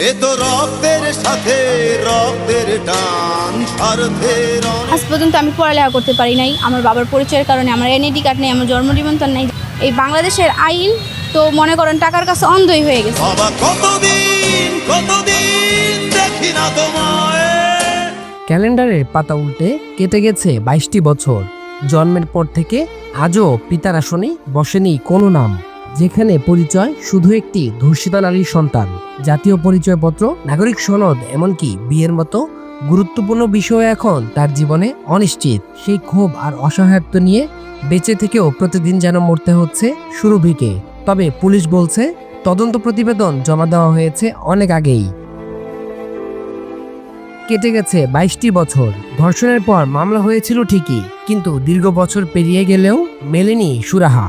এ তো রক্তের সাথে রক্তের টান স্বার্থের আজ পর্যন্ত আমি পড়ালেখা করতে পারি নাই আমার বাবার পরিচয়ের কারণে। আমার এনআইডি কার্ড নেই, আমার জন্ম নিবন্ধন নেই। এই বাংলাদেশের আইন তো মনে করেন টাকার কাছে অন্ধই হয়ে গেছে। বাবা কতদিন দেখি না তোমায়। ক্যালেন্ডারের পাতা উল্টে কেটে গেছে 22টি বছর। জন্মের পর থেকে আজও পিতার আসনে বসেনি কোনো নাম, যেখানে পরিচয় শুধু একটি ধর্ষিতা নারীর সন্তান। জাতীয় পরিচয়পত্র, নাগরিক সনদ, এমনকি বিয়ের মতো গুরুত্বপূর্ণ বিষয় এখন তার জীবনে অনিশ্চিত। সেই ক্ষোভ আর অসহায়ত্ব নিয়ে বেঁচে থেকেও প্রতিদিন যেন মরতে হচ্ছে সুরভিকে। তবে পুলিশ বলছে তদন্ত প্রতিবেদন জমা দেওয়া হয়েছে অনেক আগেই। কেটে গেছে 22টি বছর। ধর্ষণের পর মামলা হয়েছিল ঠিকই, কিন্তু দীর্ঘ বছর পেরিয়ে গেলেও মেলেনি সুরাহা।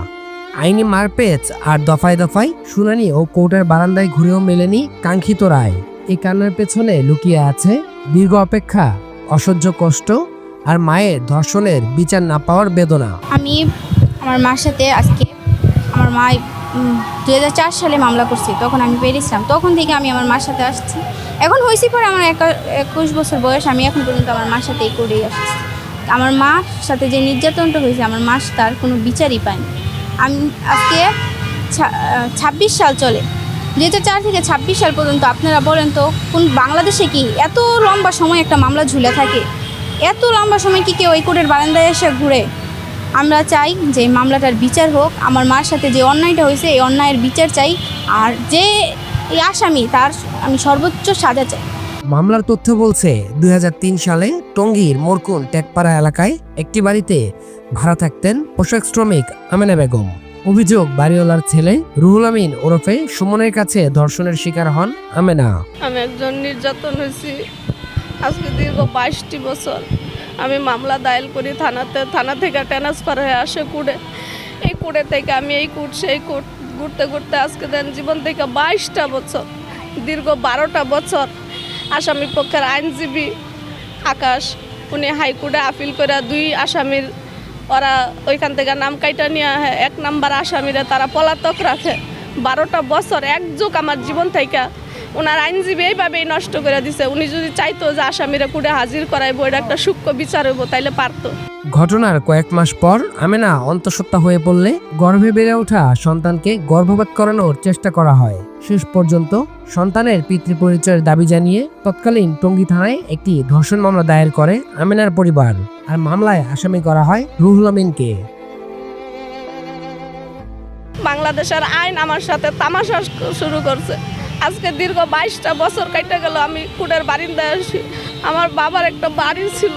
আইনি মারপেচ আর দফায় দফায় শুনানি ও কোর্টের বারান্দায় ঘুরেও মেলেনি কাঙ্ক্ষিত রায়। এই কান্নার পেছনে লুকিয়ে আছে দীর্ঘ অপেক্ষা, অসহ্য কষ্ট আর মায়ের ধর্ষণের বিচার না পাওয়ার বেদনা। আমি আমার মার সাথে আজকে আমার মা 2004 সালে মামলা করছি, তখন আমি পেরেছিলাম। তখন থেকে আমি আমার মার সাথে আসছি। এখন হয়েছি পরে আমার 21 বছর বয়স, আমি এখন পর্যন্ত আমার মার সাথেই করেই আসছি। আমার মার সাথে যে নির্যাতনটা হয়েছে আমার মা তার কোনো বিচারই পায়নি। আমি আজকে 26 সাল চলে, 2004 থেকে 26 সাল পর্যন্ত। আপনারা বলেন তো কোন বাংলাদেশে কি এত লম্বা সময় একটা মামলা ঝুলে থাকে? এত লম্বা সময় কি কেউ ওই কোর্টের বারান্দায় এসে ঘুরে? আমরা চাই যে মামলাটার বিচার হোক। আমার মার সাথে যে অন্যায়টা হয়েছে এই অন্যায়ের বিচার চাই, আর যে এই আসামি তার আমি সর্বোচ্চ সাজা চাই। মামলার তথ্য বলছে 2003 সালে টঙ্গীর মোরকুন টেকপাড়া এলাকায় একটি বাড়িতে ভাড়া থাকতেন পোশাক শ্রমিক আমেনা বেগম। অভিযোগ, বাড়িওয়ালার ছেলে রুহুল আমিন ওরফে সুমনের কাছে ধর্ষণের শিকার হন আমেনা। আমি একজন নির্যাতন হয়েছি আজকে দীর্ঘ 22টি বছর। আমি মামলা দায়ের করি থানা থেকে ট্রান্সফার হয়ে আসে কুড়ে। এই কুড়ে থেকে আমি এই কোর্ট সেই কোর্ট ঘুরতে ঘুরতে আজকে দেন জীবন থেকে 22টা বছর, দীর্ঘ 12টা বছর আসামি পক্ষের আইনজীবী আকাশ, উনি হাইকোর্টে আপিল করে 2 আসামির ওরা ওইখান থেকে নাম কাইটা নিয়ে 1 নাম্বার আসামিরা তারা পলাতক রাখে। 12টা বছর এক যুগ আমার জীবন থেকে ওনার আইনজীবী এইভাবেই নষ্ট করে দিছে। উনি যদি চাইতো যে আসামিরা কোর্টে হাজির করাইবো, এটা একটা সূক্ষ্ম বিচার হইব, তাইলে পারতো। ঘটনার কয়েক মাস পর আমেনা অন্তঃসত্ত্বা হয়ে পড়লে গর্ভে বেড়ে ওঠা সন্তানকে গর্ভপাত করানোর চেষ্টা করা হয়। শেষ পর্যন্ত সন্তানের পিতৃপরিচয়ের দাবি জানিয়ে তৎকালীন টঙ্গী থানায় একটি ধর্ষণ মামলা দায়ের করে আমেনার পরিবার, আর মামলায় আসামি করা হয় রুহুল আমিনকে। বাংলাদেশের আইন আমার সাথে তামাশা শুরু করছে। আজকে দীর্ঘ 22টা বছর কাটতে গেল আমি কোর্টের বারিন্দায় আসি। আমার বাবার একটা বাড়ি ছিল,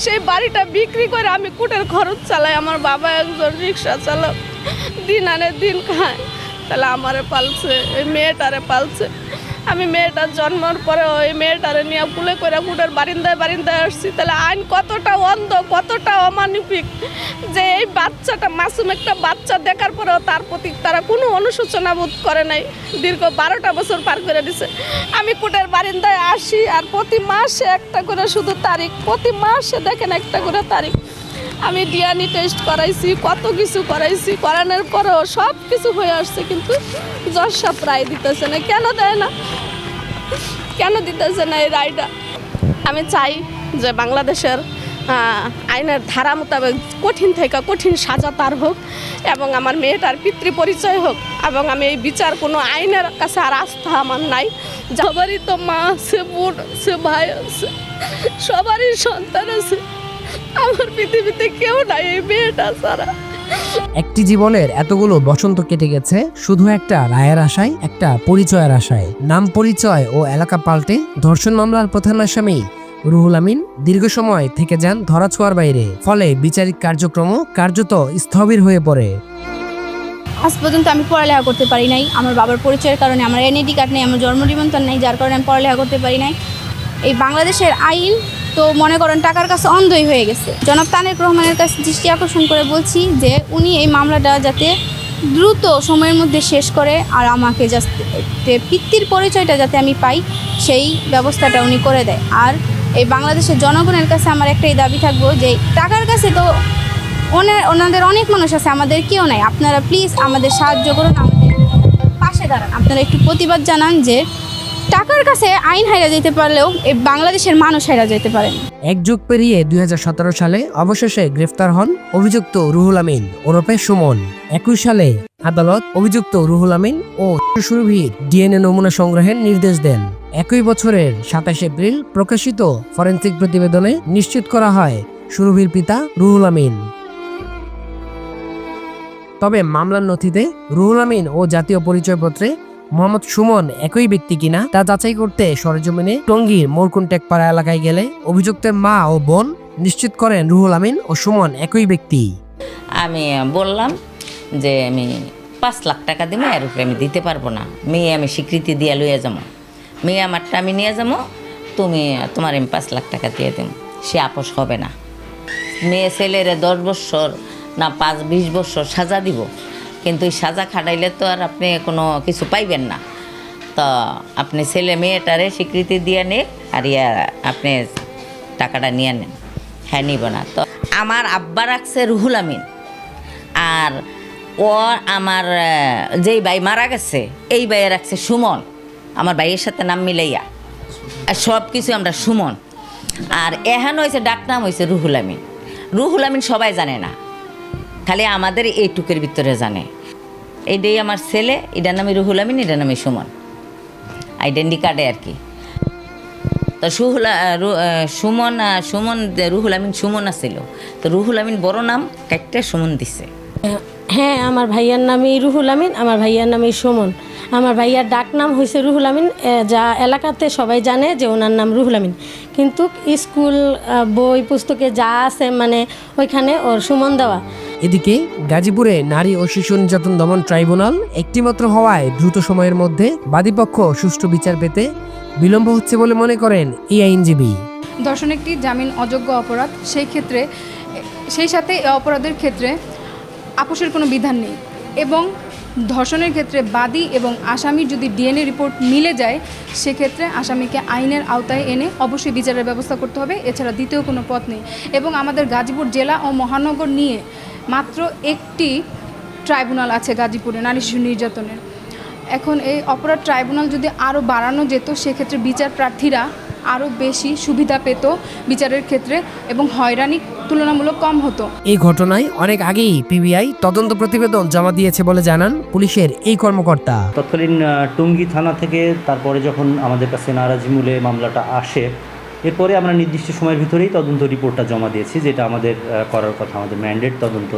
সেই বাড়িটা বিক্রি করে আমি কোর্টের খরচ চালাই। আমার বাবা একজন রিক্সা চালক, দিন আনে দিন খায়। তাহলে আমারে পালছে, এই মেয়েটারে পালছে। আমি মেয়েটার জন্মের পরে ওই মেয়েটারে নিয়ে কুলে করে কোর্টের বারিন্দায় আসছি। তাহলে আইন কতটা অন্ধ, কতটা অমানবিক যে এই বাচ্চাটা, মাসুম একটা বাচ্চা দেখার পরেও তার প্রতি তারা কোনো অনুশোচনা বোধ করে নাই। দীর্ঘ 12টা বছর পার করে দিছে। আমি কোর্টের বারিন্দায় আসি আর প্রতি মাসে একটা করে শুধু তারিখ, প্রতি মাসে দেখেন একটা করে তারিখ। আমি ডিএনএ টেস্ট করাইছি, কত কিছু করাইছি, করানোর পরেও সব কিছু হয়ে আসছে, কিন্তু জজ সাহেব রায় দিতেছে না। কেন দেয় না, কেন দিতেছে না এই রায়টা? আমি চাই যে বাংলাদেশের আইনের ধারা মোতাবেক কঠিন থেকে কঠিন সাজা তার হোক, এবং আমার মেয়েটার পিতৃপরিচয় হোক, এবং আমি এই বিচার কোনো আইনের কাছে আর আস্থা আমার নাই। সবারই তো মা আছে, বোন আছে, ভাই আছে, সবারই সন্তান আছে। আমার পৃথিবীতে কেউ নাই এই মেয়েটা ছাড়া। একটি জীবনের এতগুলো বসন্ত কেটে গেছে শুধু একটা রায়ের আশায়, একটা পরিচয়ের আশায়। নাম, পরিচয় ও এলাকা পাল্টে ধর্ষণ মামলার প্রধান আসামি রুহুল আমিন দীর্ঘ সময় থেকে যান ধরাছোঁয়ার বাইরে। ফলে বিচারিক কার্যক্রমও কার্যত স্থবির হয়ে পড়ে। আজ পর্যন্ত আমি পড়ালেখা করতে পারি নাই আমার বাবার পরিচয়ের কারণে। আমার এনআইডি কার্ড নেই, আমার জন্ম নিবন্ধন নেই, যার কারণে আমি পড়ালেখা করতে পারি নাই। এই বাংলাদেশের আইন তো মনে করেন টাকার কাছে অন্ধই হয়ে গেছে। জনাব তারেক রহমানের কাছে দৃষ্টি আকর্ষণ করে বলছি যে উনি এই মামলাটা যাতে দ্রুত সময়ের মধ্যে শেষ করে, আর আমাকে যাতে পিতৃর পরিচয়টা যাতে আমি পাই সেই ব্যবস্থাটা উনি করে দেয়। আর এই বাংলাদেশের জনগণের কাছে আমার একটাই দাবি থাকবো যে টাকার কাছে তো ওনাদের অনেক মানুষ আছে, আমাদের কেউ নাই। আপনারা প্লিজ আমাদের সাহায্য করুন, আমাদের পাশে দাঁড়ান। আপনারা একটু প্রতিবাদ জানান যে টাকার কাছে আইন হাইরা যেতে পারলেও এই বাংলাদেশের মানুষ হাইরা যেতে পারেন। এক যুগ পেরিয়ে 2017 সালে অবশেষে গ্রেফতার হন অভিযুক্ত রুহুল আমিন ওরফে সুমন। 21 সালে আদালত অভিযুক্ত রুহুল আমিন ও সুরভির ডিএনএ নমুনা সংগ্রহের নির্দেশ দেন। একই বছরের 27 এপ্রিল প্রকাশিত ফরেনসিক প্রতিবেদনে নিশ্চিত করা হয় সুরভির পিতা রুহুল আমিন। তবে মামলার নথিতে রুহুল আমিন ও জাতীয় পরিচয়পত্রে মোহাম্মদ সুমন একই ব্যক্তি কিনা তা যাচাই করতে সরেজমিনে টঙ্গীর মোরকুন টেকপাড়া এলাকায় গেলে অভিযুক্তের মা ও বোন নিশ্চিত করেন রুহুল আমিন ও সুমন একই ব্যক্তি। আমি বললাম যে আমি 5 লাখ টাকা দিব, এর উপরে আমি দিতে পারবো না। মেয়ে আমি স্বীকৃতি দিয়ে লইয়া যাবো, মেয়ে আমারটা আমি নিয়ে যাবো, তোমার আমি 5 লাখ টাকা দিয়ে দেব। সে আপোষ হবে না। মেয়ে ছেলেরে 10 বছর না 20 বছর সাজা দিব, কিন্তু এই সাজা খাটাইলে তো আর আপনি কোনো কিছু পাইবেন না। তো আপনি ছেলে মেয়েটারে স্বীকৃতি দিয়ে নে, আর আপনি টাকাটা নিয়ে নেন। হ্যাঁ, নিব না। তো আমার আব্বা রাখছে রুহুল আমিন, আর ও আমার যেই ভাই মারা গেছে এই ভাইয়ে রাখছে সুমন, আমার ভাইয়ের সাথে নাম মিলাইয়া। আর সব কিছু আমরা সুমন। আর এহান হয়েছে ডাক নাম হয়েছে রুহুল আমিন। রুহুল আমিন সবাই জানে না, খালি আমাদের এইটুকের ভিতরে জানে। এইটাই আমার ছেলে, এটার নামই রুহুল আমিন, এটার নামই সুমন, আইডেন্টি কার্ডে আর কি। তো সুমন রুহুল আমিন সুমন আছিল, তো রুহুল আমিন বড় নাম কাটতে সুমন দিছে। হ্যাঁ, আমার ভাইয়ার নামই রুহুল আমিন, আমার ভাইয়ার নামই সুমন। আমার ভাইয়ার ডাক নাম হয়েছে রুহুল আমিন, যা এলাকাতে সবাই জানে যে ওনার নাম রুহুল আমিন, কিন্তু স্কুল বই পুস্তকে যা আছে মানে ওইখানে ওর সুমন দেওয়া। এদিকে গাজীপুরে নারী ও শিশু নির্যাতন দমন ট্রাইব্যুনাল একটিমাত্র হওয়ায় দ্রুত সময়ের মধ্যে বাদীপক্ষ সুষ্ঠু বিচার পেতে বিলম্ব হচ্ছে বলে মনে করেন এই আইনজীবী। ধর্ষণ একটি জামিন অযোগ্য অপরাধ, সেই সাথে এই অপরাধের ক্ষেত্রে আপোষের কোনো বিধান নেই, এবং ধর্ষণের ক্ষেত্রে বাদী এবং আসামির যদি ডিএনএ রিপোর্ট মিলে যায় সেক্ষেত্রে আসামিকে আইনের আওতায় এনে অবশ্যই বিচারের ব্যবস্থা করতে হবে, এছাড়া দ্বিতীয় কোনো পথ নেই। এবং আমাদের গাজীপুর জেলা ও মহানগর নিয়ে মাত্র একটি ট্রাইব্যুনাল আছে গাজীপুরে নারী শিশু নির্যাতনের। এখন এই অপরাধ ট্রাইব্যুনাল যদি আরও বাড়ানো যেত সেক্ষেত্রে বিচার প্রার্থীরা আরও বেশি সুবিধা পেত বিচারের ক্ষেত্রে এবং হয়রানি তুলনামূলক কম হতো। এই ঘটনায় অনেক আগেই পিবিআই তদন্ত প্রতিবেদন জমা দিয়েছে বলে জানান পুলিশের এই কর্মকর্তা। তৎকালীন টঙ্গী থানা থেকে তারপরে যখন আমাদের কাছে নারাজি মূলে মামলাটা আসে, এরপরে আমরা নির্দিষ্ট সময়ের ভিতরেই তদন্ত রিপোর্টটা জমা দিয়েছি, যেটা আমাদের করার কথা, আমাদের ম্যান্ডেট তদন্ত।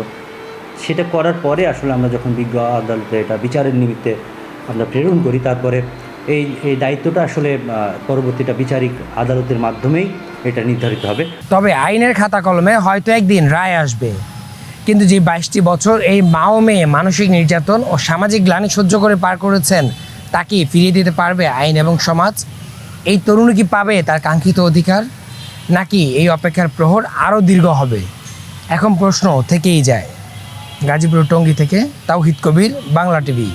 সেটা করার পরে আসলে আমরা যখন বিজ্ঞ আদালতে এটা বিচারের নিমিত্তে আমরা প্রেরণ করি, তারপরে এই দায়িত্বটা আসলে পরবর্তীটা বিচারিক আদালতের মাধ্যমেই এটা নির্ধারিত হবে। তবে আইনের খাতা কলমে হয়তো একদিন রায় আসবে, কিন্তু যে 22টি বছর এই মা ও মেয়ে মানসিক নির্যাতন ও সামাজিক গ্লানি সহ্য করে পার করেছেন তা কি ফিরিয়ে দিতে পারবে আইন এবং সমাজ? এই তরুণী কি পাবে তার কাঙ্ক্ষিত অধিকার, নাকি এই অপেক্ষার প্রহর আরও দীর্ঘ হবে? এখন প্রশ্ন থেকেই যায়। গাজীপুর টঙ্গী থেকে তাওহিদ কবির, বাংলা টিভি।